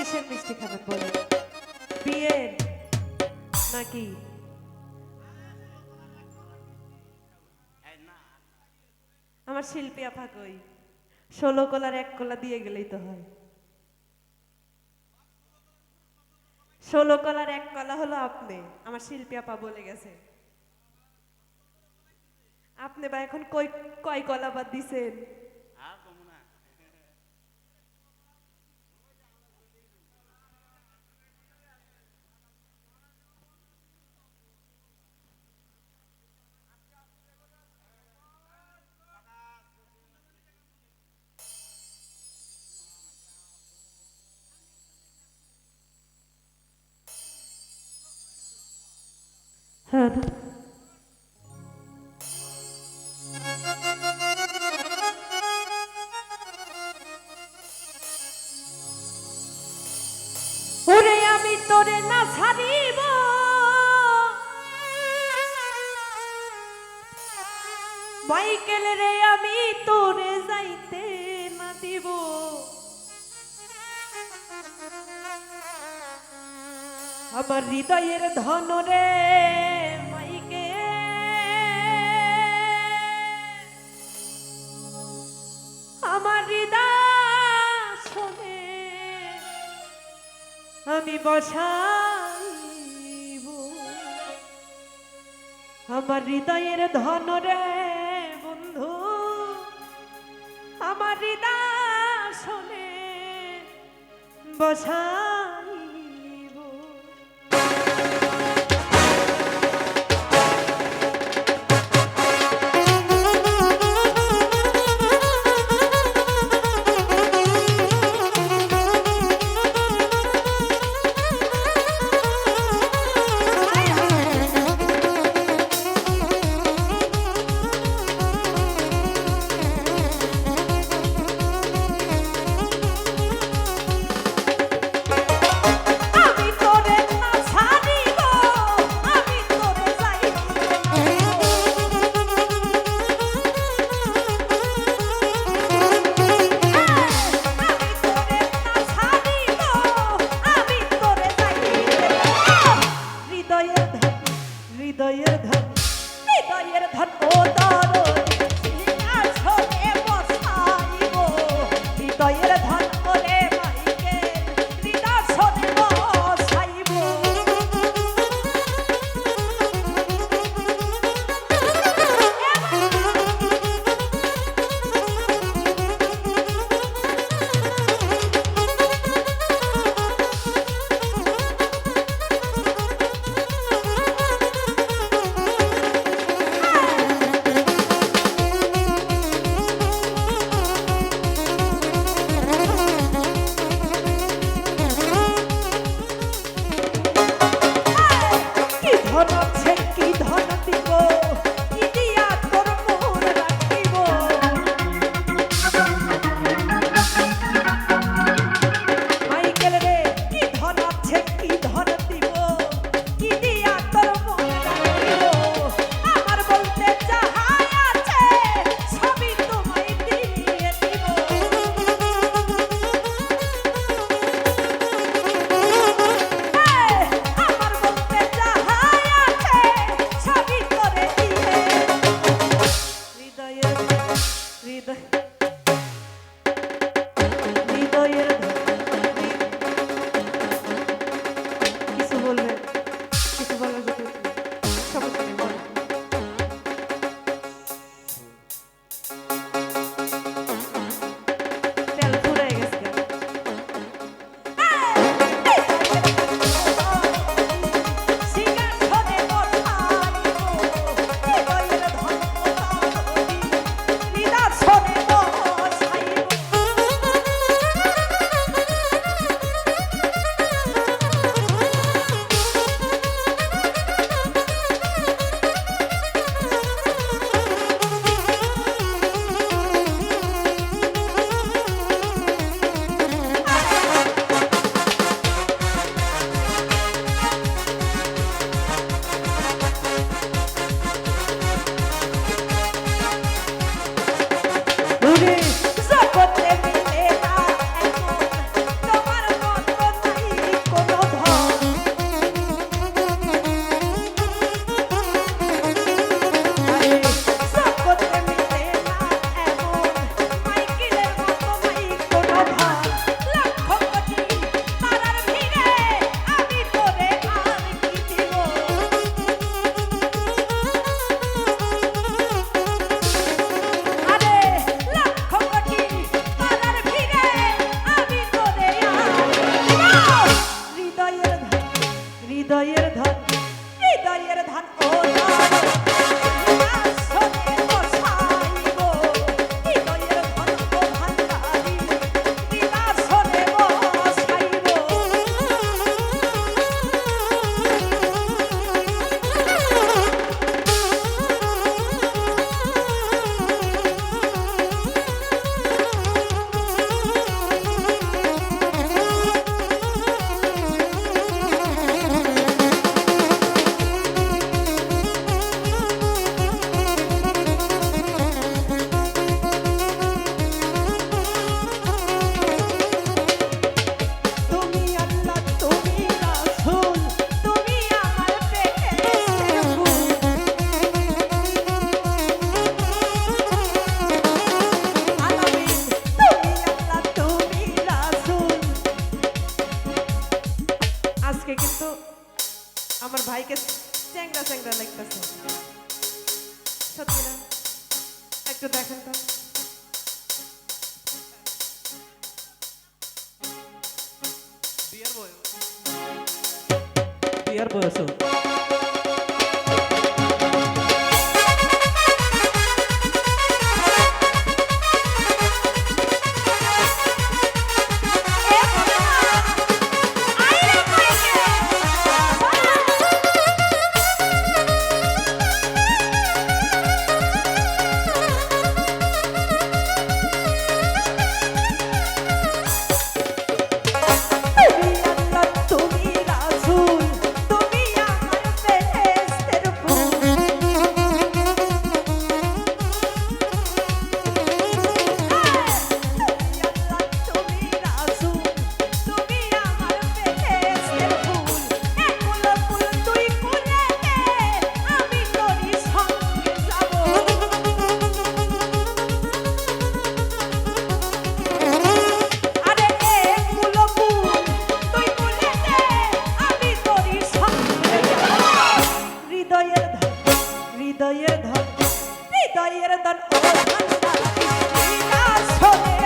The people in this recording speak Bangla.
কিসের মিষ্টি খাবেন বলেন? বিয়ের নাকি? আমার শিল্পী আপা কই? 16 কলার 1 কলা দিয়ে গেলেই তো হয়। 16 কলার 1 কলা হলো আপনি, আমার শিল্পী আপা বলে গেছে। আপনি বা এখন কয় কলা বাদ দিছেন? হ্যাঁ ওরে আমি তোরে না ছাড়িব, মাইকেল রে আমি তোরে যাইতে না দিব। আমার হৃদয়ের ধন রে মাইকে, আমার হৃদয় শোনে আমি বসাইব। আমার হৃদয়ের ধন রে বন্ধু, আমার হৃদয় শোনে বসাইব। হৃদয়ের ধন, হৃদয়ের ধন ও দরদি আসনে বসাইব। হৃদয়ের ধন ওরে মাইকে হৃদয় শোনে বসাইব। সত্যি না, একটু দেখেন তো। বিয়ার বয়স তুমি রাসূল, তুমি আমার বেহেশতের ফুল। তুমি রাসূল, তুমি আমার বেহেশতের ফুল। একুল ফুল তুই কুলে দে, আমি তোরই সঙ্গে যাব। আরে একুল ফুল তুই কুলে দে, আমি তোরই সঙ্গে যাব। হৃদয়ের ধন, হৃদয়ের ধন, হৃদয়ের ধন ও ভান্ডার, বিনা শোনে